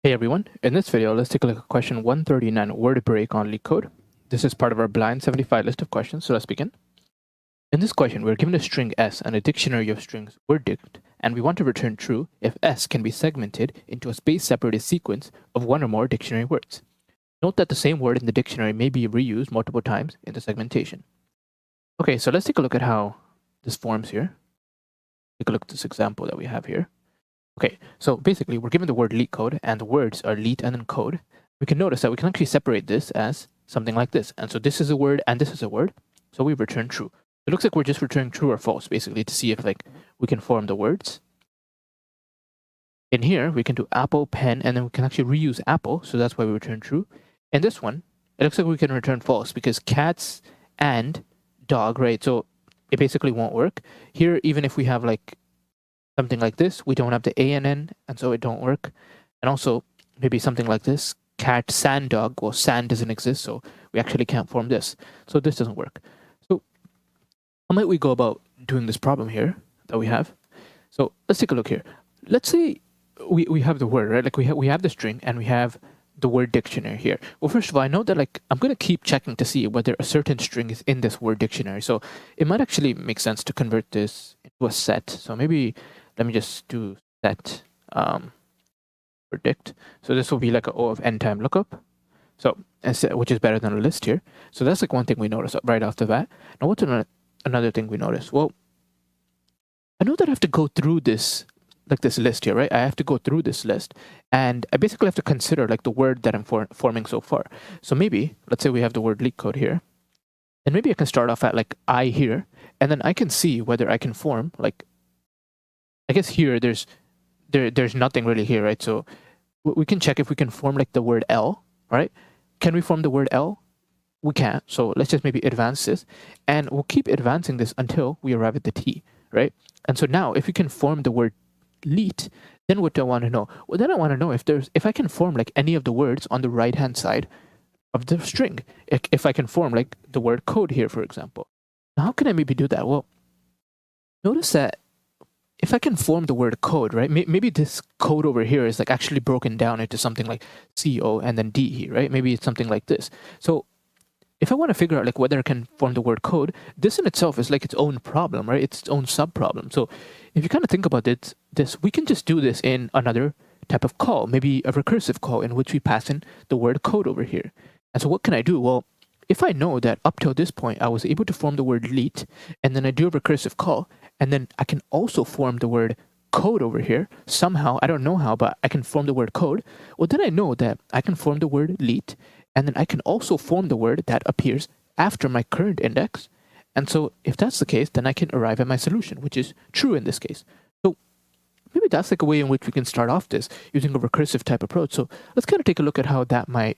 Hey everyone, in this video, let's take a look at question 139, word break on Leetcode. This is part of our blind 75 list of questions, so let's begin. In this question, we're given a string S and a dictionary of strings word-dict, and we want to return true if S can be segmented into a space-separated sequence of one or more dictionary words. Note that the same word in the dictionary may be reused multiple times in the segmentation. Okay, so let's take a look at how this forms here. Take a look at this example that we have here. Okay, so basically we're given the word Leetcode and the words are leet and then code. We can notice that we can actually separate this as something like this. And so this is a word and this is a word. So we return true. It looks like we're just returning true or false basically to see if we can form the words. In here, we can do apple, pen, and then we can actually reuse apple. So that's why we return true. In this one, it looks like we can return false because cats and dog, right? So it basically won't work. Here, even if we have something like this, we don't have the A and N, and so it don't work. And also, maybe something like this, cat, sand, dog. Well, sand doesn't exist, so we actually can't form this. So this doesn't work. So how might we go about doing this problem here that we have? So let's take a look here. Let's say we have the word, right? Like we have the string and we have the word dictionary here. Well, first of all, I know that I'm going to keep checking to see whether a certain string is in this word dictionary. So it might actually make sense to convert this into a set. So maybe let me just do set predict. So this will be like an O of n time lookup. So which is better than a list here. So that's like one thing we notice right off the bat. Now what's another thing we notice? Well, I know that I have to go through this this list here, right? I have to go through this list and I basically have to consider the word that I'm forming so far. So maybe let's say we have the word Leetcode here. And maybe I can start off at I here, and then I can see whether I can form I guess here there's nothing really here, right? So we can check if we can form the word L, right? Can we form the word L? We can't. So let's just maybe advance this, and we'll keep advancing this until we arrive at the T, right? And so now if we can form the word leet, then what do I want to know? Well, then I want to know if I can form any of the words on the right hand side of the string. If I can form the word code here, for example. Now, how can I maybe do that? Well, notice that if I can form the word code, right? Maybe this code over here is actually broken down into something like CO and then DE, right? Maybe it's something like this. So if I want to figure out whether I can form the word code, this in itself is its own problem, right? It's its own sub-problem. So if you kind of think about this, we can just do this in another type of call, maybe a recursive call in which we pass in the word code over here. And so what can I do? Well, if I know that up till this point, I was able to form the word leet, and then I do a recursive call, and then I can also form the word code over here. Somehow, I don't know how, but I can form the word code. Well, then I know that I can form the word leet, and then I can also form the word that appears after my current index. And so if that's the case, then I can arrive at my solution, which is true in this case. So maybe that's a way in which we can start off this using a recursive type approach. So let's kind of take a look at how that might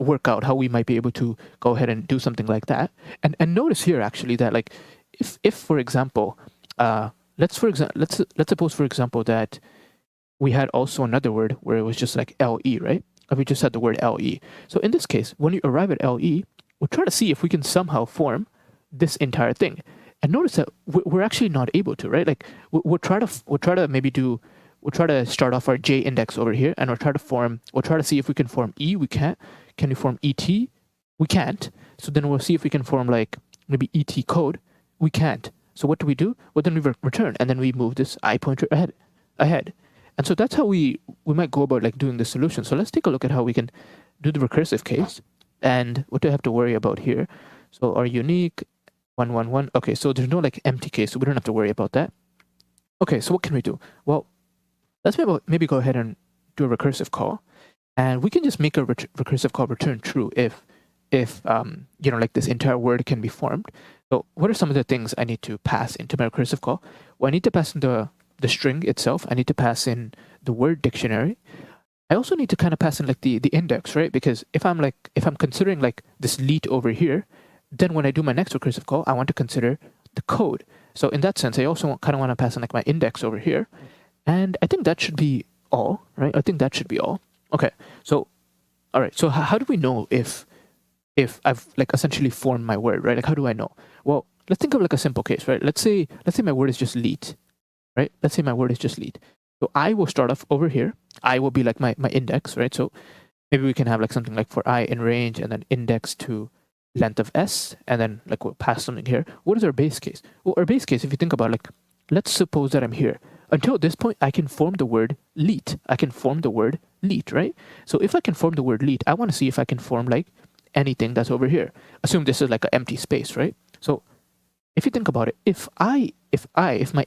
work out, how we might be able to go ahead and do something like that. And notice here actually that if for example, let's suppose for example that we had also another word where it was just LE, right? We just had the word LE. So in this case, when you arrive at LE, we'll try to see if we can somehow form this entire thing. And notice that we're actually not able to, right? We'll try to start off our J index over here, and we'll try to see if we can form E. We can't. Can we form ET? We can't. So then we'll see if we can form maybe ET code. We can't. So what do? Well, then we return, and then we move this I pointer ahead. And so that's how we might go about doing the solution. So let's take a look at how we can do the recursive case. And what do I have to worry about here? So our unique 111. Okay, so there's no empty case, so we don't have to worry about that. Okay, so what can we do? Well, let's maybe go ahead and do a recursive call. And we can just make a recursive call return true if this entire word can be formed. So what are some of the things I need to pass into my recursive call? Well, I need to pass in the string itself. I need to pass in the word dictionary. I also need to kind of pass in the index, right? Because if I'm considering this leet over here, then when I do my next recursive call, I want to consider the code. So in that sense, I also kind of want to pass in my index over here. And I think that should be all, right? I think that should be all. Okay, so, all right, so how do we know if I've essentially formed my word, right? How do I know? Well, let's think of a simple case, right? Let's say my word is just leet, right? Let's say my word is just leet. So I will start off over here. I will be like my index, right? So maybe we can have like something like for I in range and then index to length of s, and then like we'll pass something here. What is our base case? Well, our base case, if you think about like, let's suppose that I'm here. Until this point, I can form the word leet. I can form the word leet, right? So if I can form the word leet, I want to see if I can form like anything that's over here. Assume this is like an empty space, right? So if you think about it, if my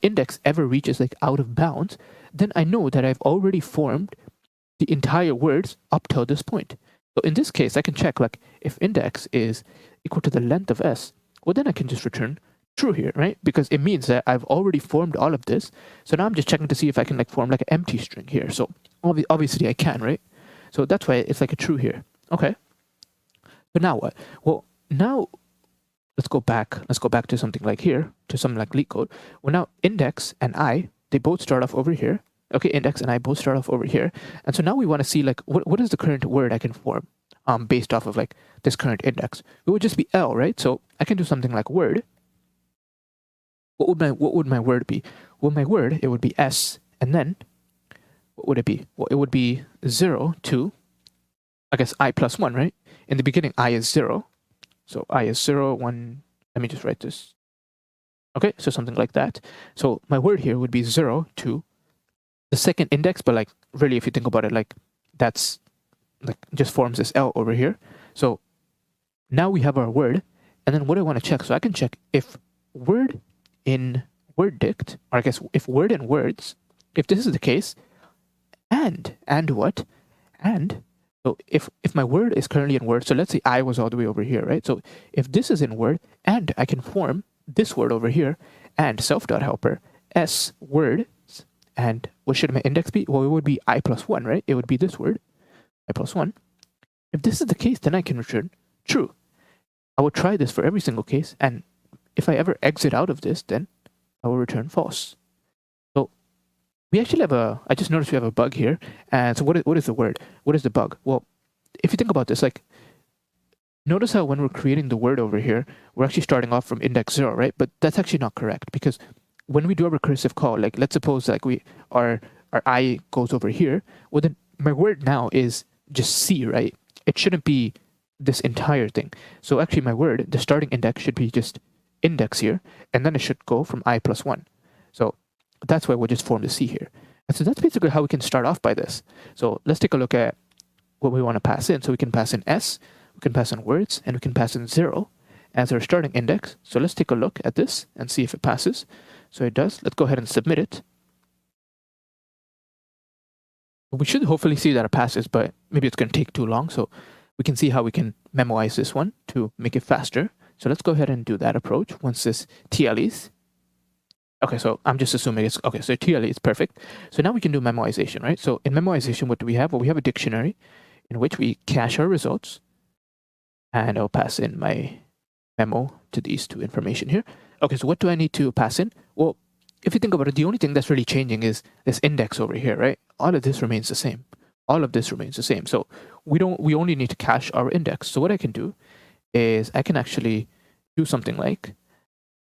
index ever reaches like out of bounds, then I know that I've already formed the entire words up till this point. So in this case, I can check like if index is equal to the length of s, well then I can just return true here, right? Because it means that I've already formed all of this. So now I'm just checking to see if I can like form like an empty string here. So obviously I can, right? So that's why it's like a true here. Okay. But now what? Well, now let's go back to something like here, to something like Leetcode. Well, now index and I, they both start off over here. Okay, index and I both start off over here. And so now we want to see like, what is the current word I can form based off of like this current index? It would just be L, right? So I can do something like word. What would my word be? Well, my word, it would be S, and then what would it be? Well, it would be 0 to, I guess, I plus 1, right? In the beginning, I is 0. So I is 0, 1. Let me just write this. Okay, so something like that. So my word here would be 0 to the second index, but like really, if you think about it, like that's like just forms this L over here. So now we have our word, and then what I want to check, so I can check if word in word dict, or I guess if word in words, if this is the case, and what? And so if my word is currently in word, so let's say I was all the way over here, right? So if this is in word, and I can form this word over here, and self.helper, s word, and what should my index be? Well, it would be I plus 1, right? It would be this word, I plus 1. If this is the case, then I can return true. I will try this for every single case, and if I ever exit out of this, then I will return false. So we actually have I just noticed we have a bug here. And so what is the word? What is the bug? Well, if you think about this, like, notice how when we're creating the word over here, we're actually starting off from index 0, right? But that's actually not correct, because when we do a recursive call, like let's suppose like our I goes over here, well then my word now is just C, right? It shouldn't be this entire thing. So actually my word, the starting index should be just index here, and then it should go from I plus 1. So that's why we'll just form the C here. And so that's basically how we can start off by this. So let's take a look at what we want to pass in. So we can pass in S, we can pass in words, and we can pass in 0 as our starting index. So let's take a look at this and see if it passes. So it does. Let's go ahead and submit it. We should hopefully see that it passes, but maybe it's going to take too long. So we can see how we can memorize this one to make it faster. So let's go ahead and do that approach once this TLEs. Okay, so I'm just assuming it's, okay, so TLE is perfect. So now we can do memoization, right? So in memoization, what do we have? Well, we have a dictionary in which we cache our results. And I'll pass in my memo to these two information here. Okay, so what do I need to pass in? Well, if you think about it, the only thing that's really changing is this index over here, right? All of this remains the same. All of this remains the same. So we only need to cache our index. So what I can do is I can actually do something like,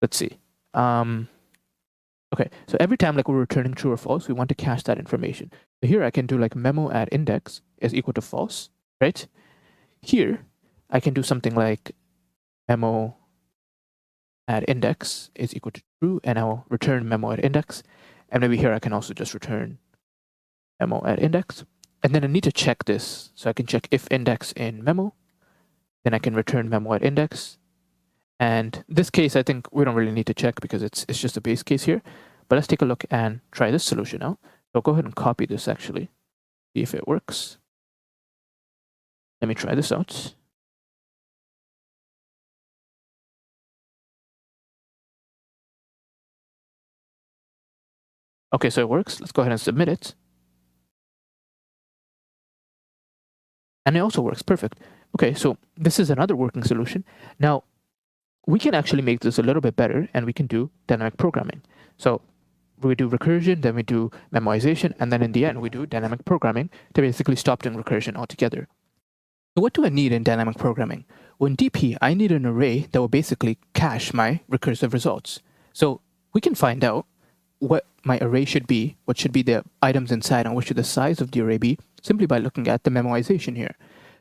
let's see. Okay, so every time like we're returning true or false, we want to cache that information. So here I can do like memo at index is equal to false, right? Here I can do something like memo at index is equal to true, and I'll return memo at index. And maybe here I can also just return memo at index. And then I need to check this. So I can check if index in memo, then I can return memo at index. And this case, I think we don't really need to check because it's just a base case here. But let's take a look and try this solution now. So go ahead and copy this actually, see if it works. Let me try this out. Okay, so it works. Let's go ahead and submit it. And it also works perfect. Okay, so this is another working solution. Now, we can actually make this a little bit better, and we can do dynamic programming. So we do recursion, then we do memoization, and then in the end, we do dynamic programming to basically stop doing recursion altogether. So what do I need in dynamic programming? Well, in DP, I need an array that will basically cache my recursive results. So we can find out what my array should be, what should be the items inside, and what should the size of the array be, simply by looking at the memoization here.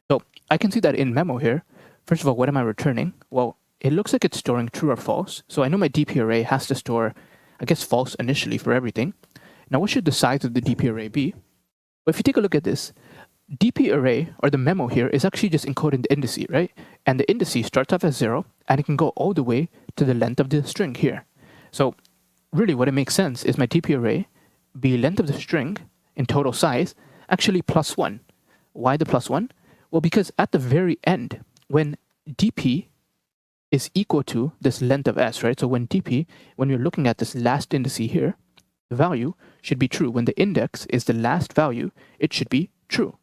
So I can see that in memo here, first of all, what am I returning? Well, it looks like it's storing true or false. So I know my DP array has to store, I guess, false initially for everything. Now, what should the size of the DP array be? Well, if you take a look at this, DP array, or the memo here, is actually just encoding the indice, right? And the indice starts off as 0, and it can go all the way to the length of the string here. So really what it makes sense is my DP array be length of the string in total size, actually plus 1. Why the plus 1? Well, because at the very end, when DP is equal to this length of s, right? So when DP, when you're looking at this last indice here, the value should be true. When the index is the last value, it should be true.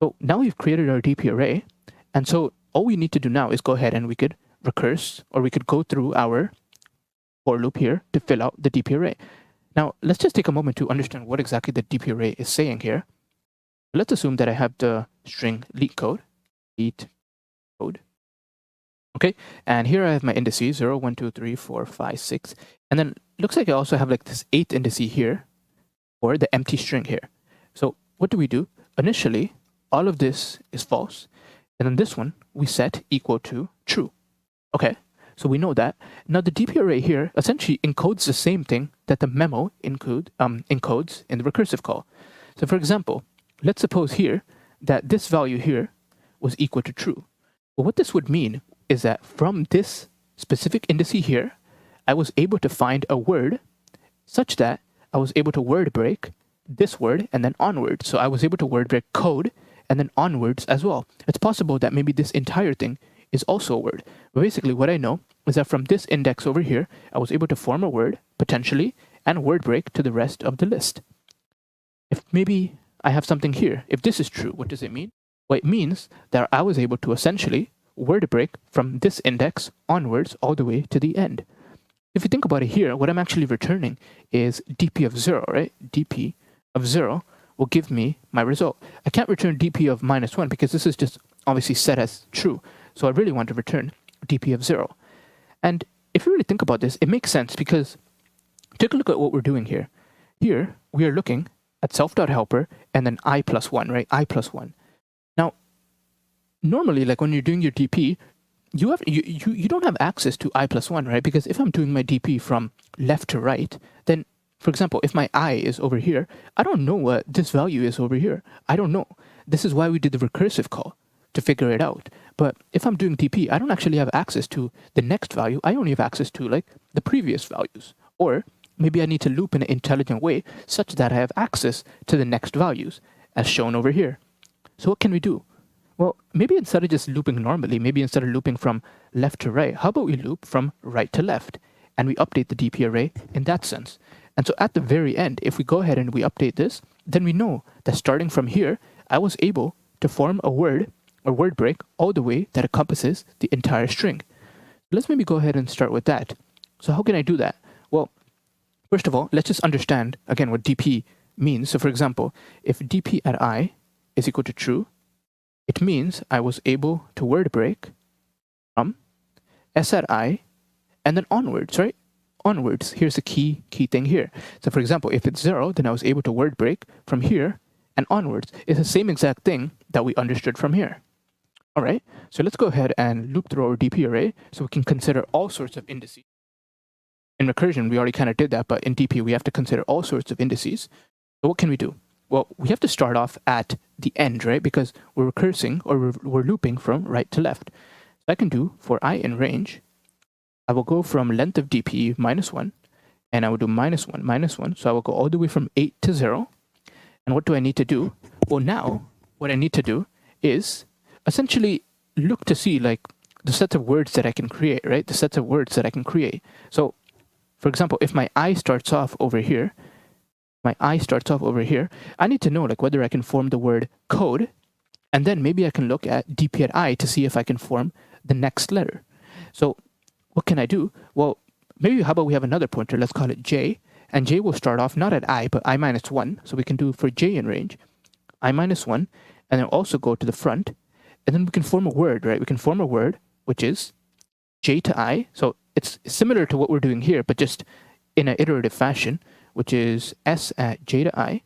So now we've created our DP array, and so all we need to do now is go ahead and we could recurse, or we could go through our for loop here to fill out the DP array. Now, let's just take a moment to understand what exactly the DP array is saying here. Let's assume that I have the string Leetcode. Okay, and here I have my indices 0, 1, 2, 3, 4, 5, 6. And then looks like I also have like this 8th indice here, or the empty string here. So what do? Initially, all of this is false. And then this one we set equal to true. Okay, so we know that. Now the DP array here essentially encodes the same thing that the memo encodes in the recursive call. So for example, let's suppose here that this value here was equal to true. Well, what this would mean is that from this specific indice here, I was able to find a word such that I was able to word break this word and then onwards. So I was able to word break code and then onwards as well. It's possible that maybe this entire thing is also a word. But basically what I know is that from this index over here, I was able to form a word, potentially, and word break to the rest of the list. If maybe I have something here, if this is true, what does it mean? Well, it means that I was able to essentially word break from this index onwards all the way to the end. If you think about it here, what I'm actually returning is DP of 0, right? DP of 0 will give me my result. I can't return DP of -1 because this is just obviously set as true. So I really want to return DP of 0. And if you really think about this, it makes sense because take a look at what we're doing here. Here, we are looking at self.helper and then I plus 1, right? I plus 1. Now, normally, like when you're doing your DP, you don't have access to I plus 1, right? Because if I'm doing my DP from left to right, then, for example, if my I is over here, I don't know what this value is over here. I don't know. This is why we did the recursive call, to figure it out. But if I'm doing DP, I don't actually have access to the next value. I only have access to like the previous values. Or maybe I need to loop in an intelligent way such that I have access to the next values as shown over here. So what can we do? Well, maybe instead of just looping normally, maybe instead of looping from left to right, how about we loop from right to left? And we update the DP array in that sense. And so at the very end, if we go ahead and we update this, then we know that starting from here, I was able to form a word or word break all the way that encompasses the entire string. Let's maybe go ahead and start with that. So how can I do that? Well, first of all, let's just understand again what DP means. So for example, if DP at I is equal to true, it means I was able to word break from S at I and then onwards, right? Onwards. Here's the key thing here. So for example, if it's 0, then I was able to word break from here and onwards. It's the same exact thing that we understood from here. All right, so let's go ahead and loop through our DP array so we can consider all sorts of indices. In recursion, we already kind of did that, but in DP, we have to consider all sorts of indices. So what can we do? Well, we have to start off at the end, right? Because we're recursing or we're looping from right to left. So I can do for I in range, I will go from length of DP -1, and I will do -1. So I will go all the way from 8 to 0. And what do I need to do? Well, now what I need to do is essentially look to see like the sets of words that I can create, right? The sets of words that I can create. So for example, if my I starts off over here, I need to know like whether I can form the word code, and then maybe I can look at DP at I to see if I can form the next letter. So what can I do? Well, maybe how about we have another pointer, let's call it J, and J will start off not at I, but I -1. So we can do for J in range, I -1, and then also go to the front, and then we can form a word, right? We can form a word, which is J to I. So it's similar to what we're doing here, but just in an iterative fashion. which is s at j to I.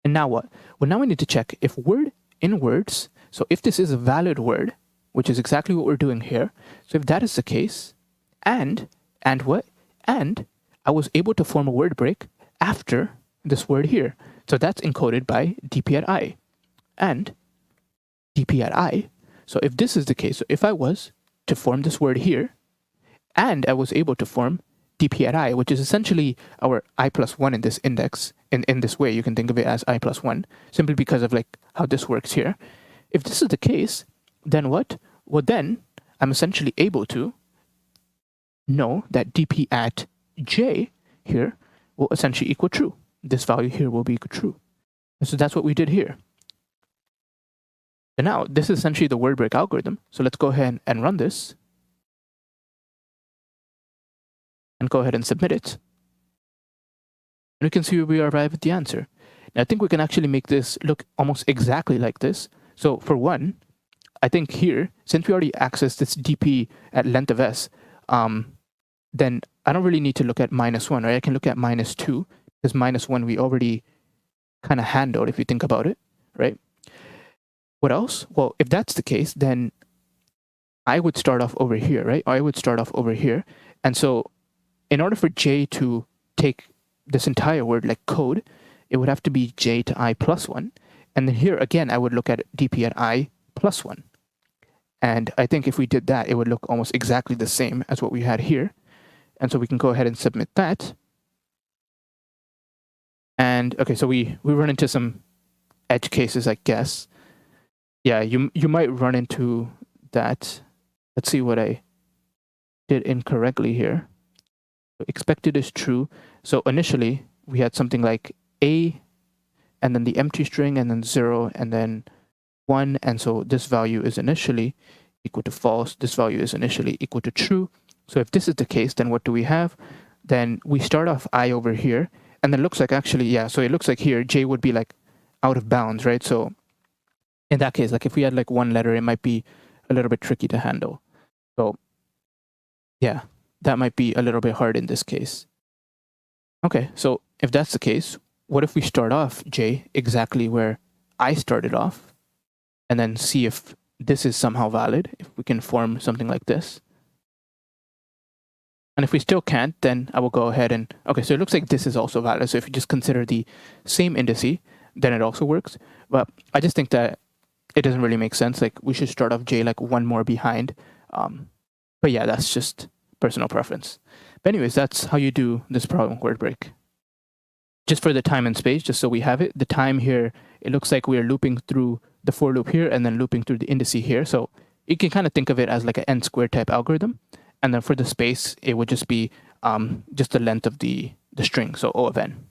And now what? Well, now we need to check if word in words, so if this is a valid word, which is exactly what we're doing here. So if that is the case, and what? And I was able to form a word break after this word here. So that's encoded by dp at I. And dp at I, so if this is the case, so if I was to form this word here, and I was able to form dp at I, which is essentially our I plus 1 in this index, in this way, you can think of it as I plus 1, simply because of like how this works here. If this is the case, then what? Well, then I'm essentially able to know that dp at j here will essentially equal true. This value here will be equal true. And so that's what we did here. And now this is essentially the word break algorithm. So let's go ahead and run this. And go ahead and submit it. And we can see where we arrive at the answer. Now I think we can actually make this look almost exactly like this. So for one, I think here, since we already accessed this dp at length of s, then I don't really need to look at -1, right? I can look at -2, because -1 we already kind of handled if you think about it, right? What else? Well, if that's the case, then I would start off over here, right? I would start off over here. And so in order for j to take this entire word like code, it would have to be j to I plus 1. And then here again, I would look at dp at I plus 1. And I think if we did that, it would look almost exactly the same as what we had here. And so we can go ahead and submit that. And okay, so we run into some edge cases, I guess. Yeah, you might run into that. Let's see what I did incorrectly here. Expected is true. So initially we had something like a, and then the empty string, and then 0, and then 1. And so this value is initially equal to false. This value is initially equal to true. So if this is the case, then what do we have? Then we start off I over here, and then it looks like actually, yeah, so it looks like here j would be like out of bounds, right? So in that case, like if we had like one letter, it might be a little bit tricky to handle. So yeah, that might be a little bit hard in this case. Okay, so if that's the case, what if we start off j exactly where I started off, and then see if this is somehow valid, if we can form something like this. And if we still can't, then I will go ahead and, okay, so it looks like this is also valid. So if you just consider the same indice, then it also works. But I just think that it doesn't really make sense. Like we should start off j like one more behind. But yeah, that's just personal preference. But anyways, that's how you do this problem word break. Just for the time and space, just so we have it, the time here, it looks like we are looping through the for loop here and then looping through the indice here. So you can kind of think of it as like an n squared type algorithm. And then for the space, it would just be just the length of the string, so O of n.